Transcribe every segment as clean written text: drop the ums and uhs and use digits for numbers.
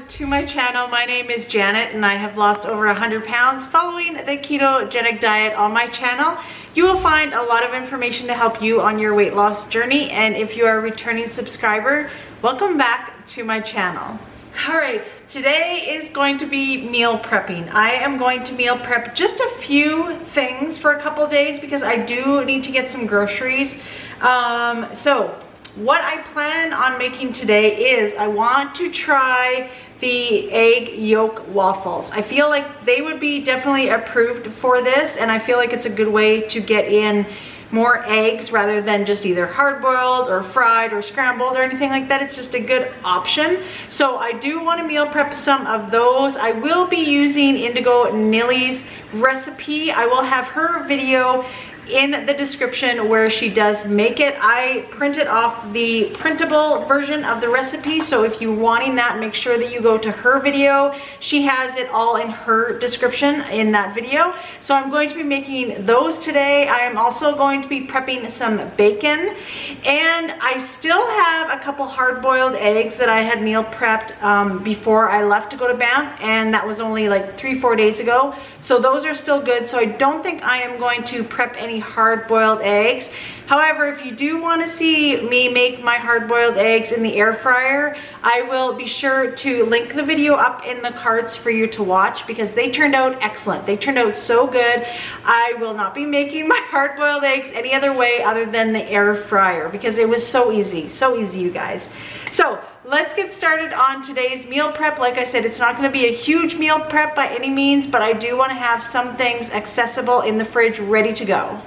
to my channel. My name is Janet and I have lost over 100 pounds following the ketogenic diet on my channel. You will find a lot of information to help you on your weight loss journey, and if you are a returning subscriber, welcome back to my channel. Alright, today is going to be meal prepping. I am going to meal prep just a few things for a couple of days because I do need to get some groceries. So what I plan on making today is I want to try the egg yolk waffles. I feel like they would be definitely approved for this, and I feel like it's a good way to get in more eggs rather than just either hard-boiled or fried or scrambled or anything like that. It's just a good option. So I do want to meal prep some of those. I will be using Indigo Nilly's recipe. I will have her video in the description where she does make it. I printed off the printable version of the recipe, so if you're wanting that, make sure that you go to her video. She has it all in her description in that video. So I'm going to be making those today. I am also going to be prepping some bacon, and I still have a couple hard-boiled eggs that I had meal prepped before I left to go to Banff, and that was only like 3-4 days ago. So those are still good, so I don't think I am going to prep any hard-boiled eggs. However, if you do want to see me make my hard-boiled eggs in the air fryer, I will be sure to link the video up in the cards for you to watch because they turned out excellent. They turned out so good. I will not be making my hard-boiled eggs any other way other than the air fryer because it was so easy, you guys. So let's get started on today's meal prep. Like I said, it's not going to be a huge meal prep by any means, but I do want to have some things accessible in the fridge ready to go.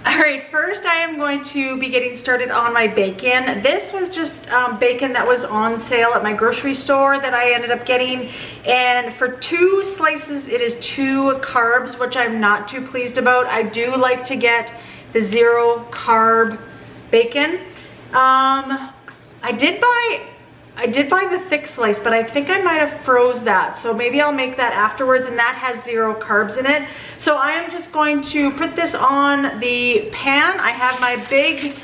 Alright, first I am going to be getting started on my bacon. This was just bacon that was on sale at my grocery store that I ended up getting, and for 2 slices it is 2 carbs, which I'm not too pleased about. I do like to get the 0 carb bacon. I did buy the thick slice, but I think I might have froze that, so maybe I'll make that afterwards, and that has 0 carbs in it. So I am just going to put this on the pan. I have my big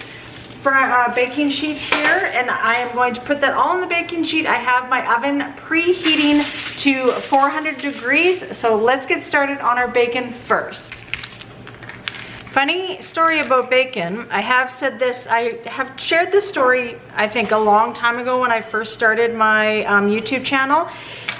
baking sheet here, and I am going to put that all on the baking sheet. I have my oven preheating to 400 degrees, so let's get started on our bacon first. Funny story about bacon. I have said this, I have shared this story I think a long time ago when I first started my YouTube channel,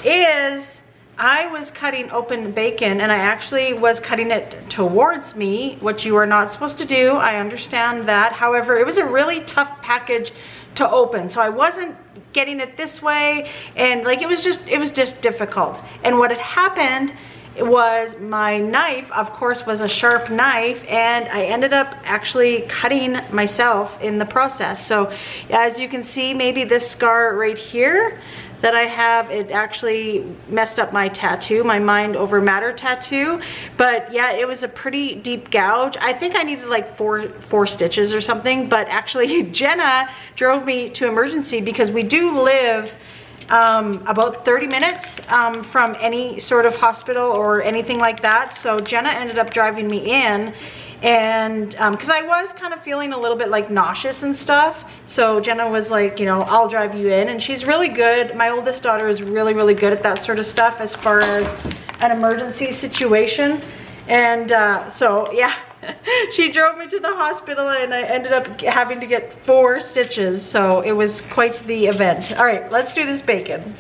is I was cutting open bacon and I actually was cutting it towards me, which you are not supposed to do. I understand that. However, it was a really tough package to open, so I wasn't getting it this way, and like it was just difficult. And what had happened was my knife, of course, was a sharp knife, and I ended up actually cutting myself in the process. So as you can see, maybe this scar right here that I have, it actually messed up my tattoo, my mind over matter tattoo. But yeah, it was a pretty deep gouge. I think I needed like four stitches or something, but actually Jenna drove me to emergency because we do live about 30 minutes from any sort of hospital or anything like that. So Jenna ended up driving me in, and because I was kind of feeling a little bit like nauseous and stuff, so Jenna was like, you know, I'll drive you in, and she's really good. My oldest daughter is really good at that sort of stuff as far as an emergency situation. And so yeah, she drove me to the hospital, and I ended up having to get 4 stitches, so it was quite the event. All right, let's do this bacon.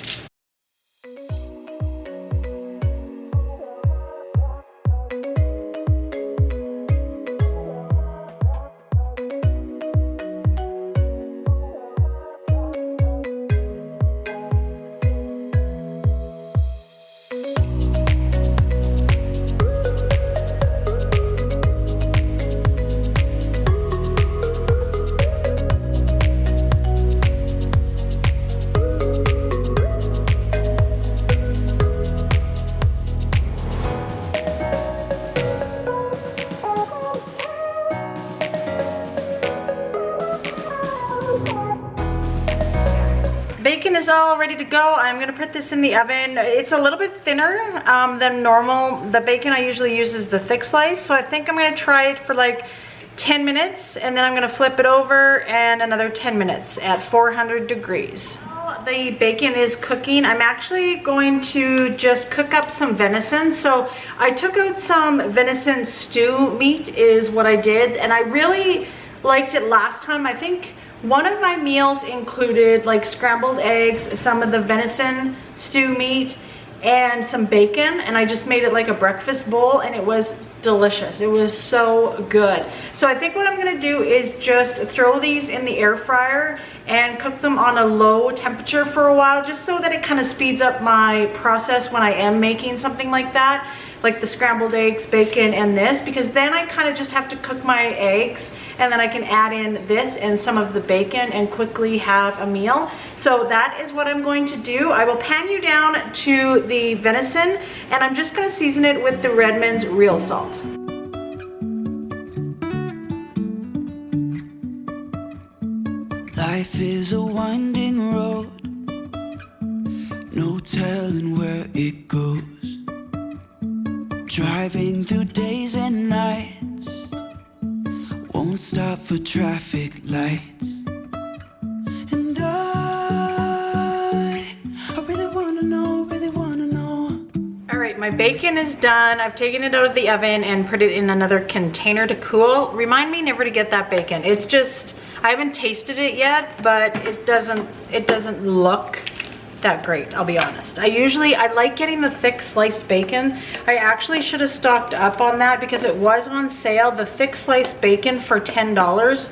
Bacon is all ready to go. I'm gonna put this in the oven. It's a little bit thinner than normal. The bacon I usually use is the thick slice, so I think I'm gonna try it for like 10 minutes, and then I'm gonna flip it over and another 10 minutes at 400 degrees. the bacon is cooking, I'm actually going to just cook up some venison. So I took out some venison stew meat is what I did, and I really liked it last time. I think one of my meals included like scrambled eggs, some of the venison stew meat, and some bacon, and I just made it like a breakfast bowl, and it was delicious. It was so good. So I think what I'm gonna do is just throw these in the air fryer and cook them on a low temperature for a while, just so that it kind of speeds up my process when I am making something like that, like the scrambled eggs, bacon, and this, because then I kind of just have to cook my eggs, and then I can add in this and some of the bacon and quickly have a meal. So that is what I'm going to do. I will pan you down to the venison, and I'm just gonna season it with the Redmond's real salt. Life is a winding road, no telling where it goes. Driving through days and nights, won't stop for traffic lights. And I really wanna know, really wanna know. All right, my bacon is done. I've taken it out of the oven and put it in another container to cool. Remind me never to get that bacon. It's just, I haven't tasted it yet, but it doesn't look that great, I'll be honest. I like getting the thick sliced bacon. I actually should have stocked up on that because it was on sale, the thick sliced bacon for $10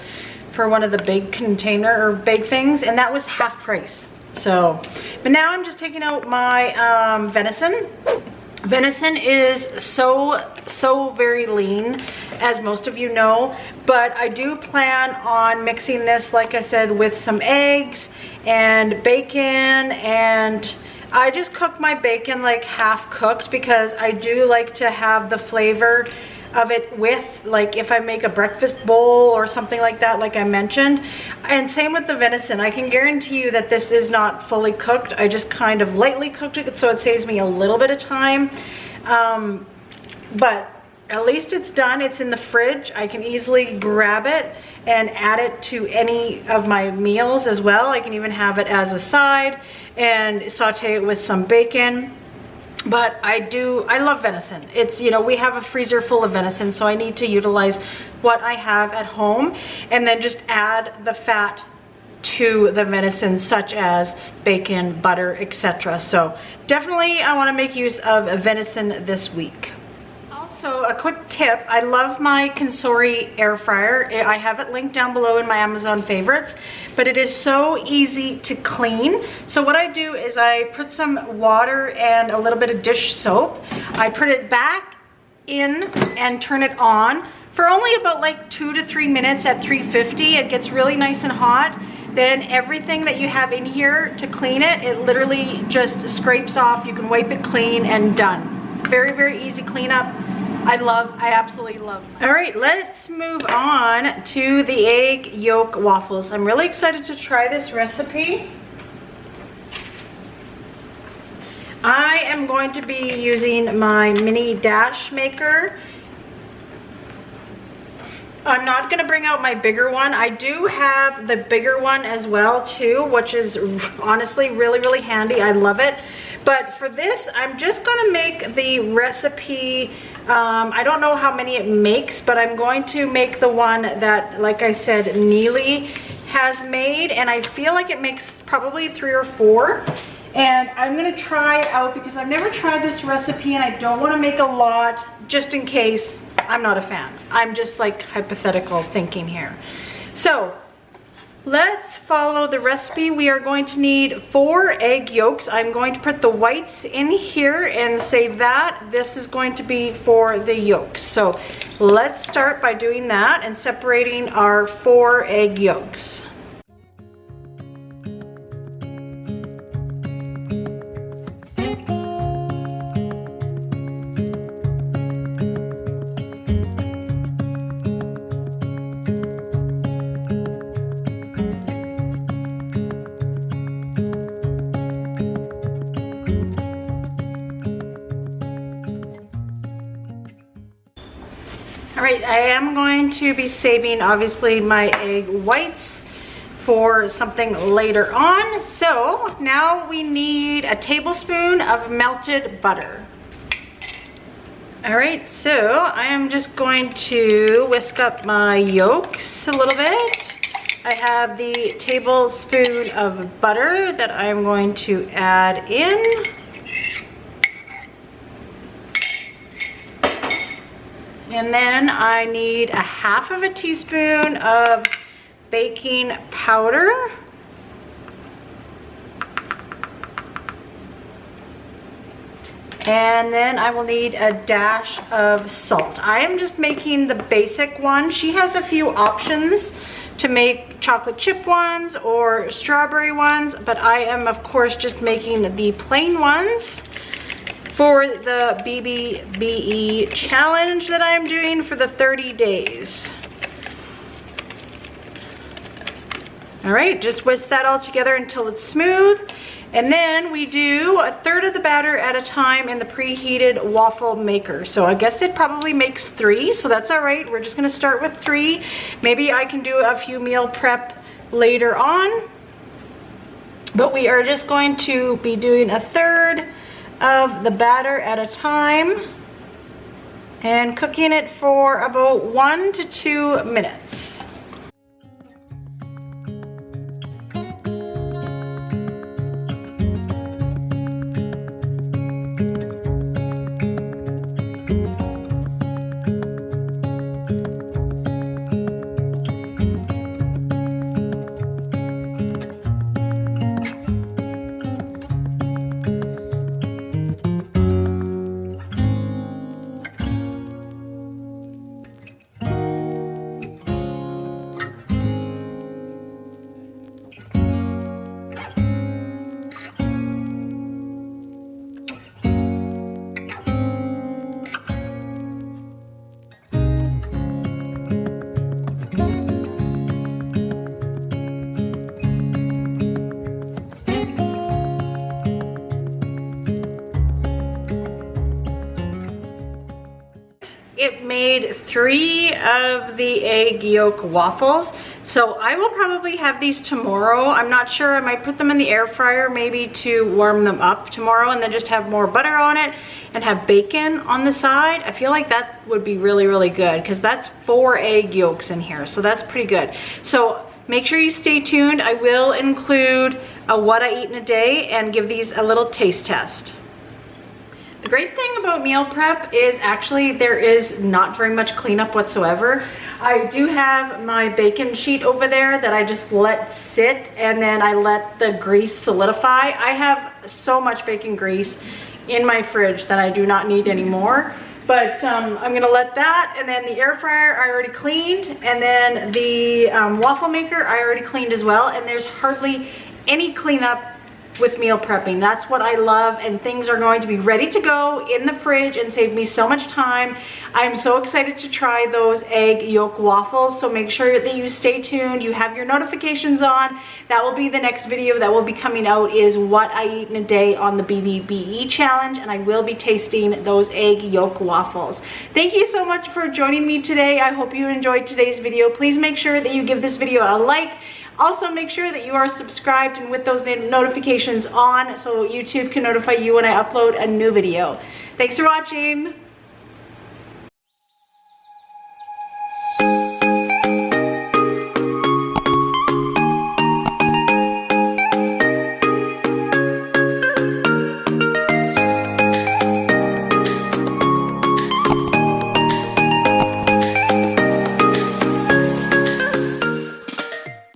for one of the big container or big things, and that was half price. So, but now I'm just taking out my venison. Venison is so very lean, as most of you know, but I do plan on mixing this, like I said, with some eggs and bacon, and I just cook my bacon like half cooked because I do like to have the flavor of it with, like, if I make a breakfast bowl or something like that, like I mentioned. And same with the venison. I can guarantee you that this is not fully cooked. I just kind of lightly cooked it, so it saves me a little bit of time. But at least it's done. It's in the fridge. I can easily grab it and add it to any of my meals as well. I can even have it as a side and saute it with some bacon. But I love venison. It's, you know, we have a freezer full of venison, so I need to utilize what I have at home and then just add the fat to the venison, such as bacon, butter, etc. So definitely I want to make use of venison this week. Also, a quick tip, I love my Consori air fryer. I have it linked down below in my Amazon favorites, but it is so easy to clean. So what I do is I put some water and a little bit of dish soap. I put it back in and turn it on for only about like 2 to 3 minutes at 350. It gets really nice and hot. Then everything that you have in here to clean it, it literally just scrapes off. You can wipe it clean and done. Very, very easy cleanup. I absolutely love it. All right, let's move on to the egg yolk waffles. I'm really excited to try this recipe. I am going to be using my mini dash maker. I'm not gonna bring out my bigger one. I do have the bigger one as well too, which is honestly really, really handy. I love it. But for this, I'm just gonna make the recipe. I don't know how many it makes, but I'm going to make the one that, like I said, Neely has made, and I feel like it makes probably 3 or 4. And I'm gonna try it out because I've never tried this recipe and I don't wanna make a lot just in case I'm not a fan. I'm just like hypothetical thinking here. So let's follow the recipe. We are going to need 4 egg yolks. I'm going to put the whites in here and save that. This is going to be for the yolks. So let's start by doing that and separating our 4 egg yolks. All right, I am going to be saving obviously my egg whites for something later on. So now we need a tablespoon of melted butter. All right, so I am just going to whisk up my yolks a little bit. I have the tablespoon of butter that I'm going to add in. And then I need a half of a teaspoon of baking powder. And then I will need a dash of salt. I am just making the basic one. She has a few options to make chocolate chip ones or strawberry ones, but I am of course just making the plain ones for the BBBE challenge that I'm doing for the 30 days. All right, just whisk that all together until it's smooth. And then we do a third of the batter at a time in the preheated waffle maker. So I guess it probably makes 3, so that's all right. We're just gonna start with 3. Maybe I can do a few meal prep later on. But we are just going to be doing a third of the batter at a time and cooking it for about 1 to 2 minutes. It made 3 of the egg yolk waffles. So I will probably have these tomorrow. I'm not sure, I might put them in the air fryer maybe to warm them up tomorrow and then just have more butter on it and have bacon on the side. I feel like that would be really, really good because that's 4 egg yolks in here. So that's pretty good. So make sure you stay tuned. I will include what I eat in a day and give these a little taste test. The great thing about meal prep is actually there is not very much cleanup whatsoever. I do have my bacon sheet over there that I just let sit and then I let the grease solidify. I have so much bacon grease in my fridge that I do not need anymore. But I'm gonna let that, and then the air fryer I already cleaned, and then the waffle maker I already cleaned as well, and there's hardly any cleanup with meal prepping. That's what I love, and things are going to be ready to go in the fridge and save me so much time. I'm so excited to try those egg yolk waffles, so make sure that you stay tuned, you have your notifications on. That will be the next video that will be coming out, is what I eat in a day on the BBBE challenge, and I will be tasting those egg yolk waffles. Thank you so much for joining me today. I hope you enjoyed today's video. Please make sure that you give this video a like. Also, make sure that you are subscribed and with those notifications on so YouTube can notify you when I upload a new video. Thanks for watching.